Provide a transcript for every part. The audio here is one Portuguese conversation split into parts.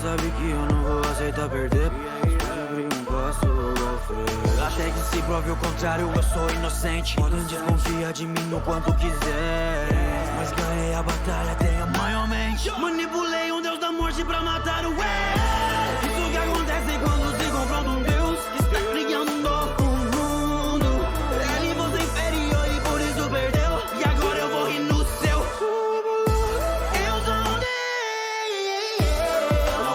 sabe que eu não vou aceitar perder. Depois abrir um passo à frente. Até que se prove o contrário, eu sou inocente. Podem desconfiar de mim no quanto quiser, mas ganhei a batalha, tenha maior mente. Manipulei um deus da morte pra matar o eu. Isso que acontece quando se confronta um deus que está criando um novo mundo. Ele você inferior e por isso perdeu. E agora eu vou rir no seu. Eu sou um deus,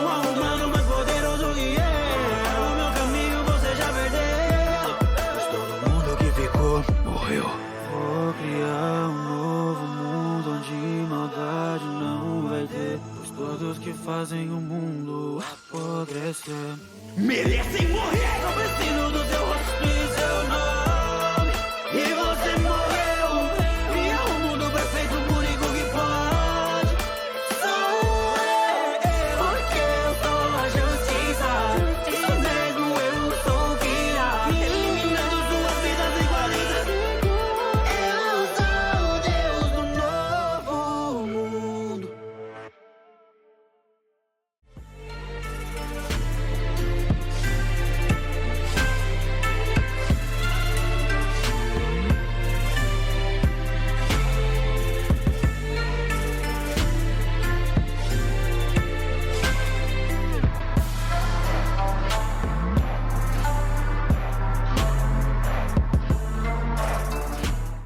um humano mais poderoso que eu. O meu caminho você já perdeu, pois todo mundo que ficou morreu. Vou criar um novo mundo onde maldade não vai ter, pois todos que fazem o mundo apodrecer merecem morrer. Não preciso do seu rosto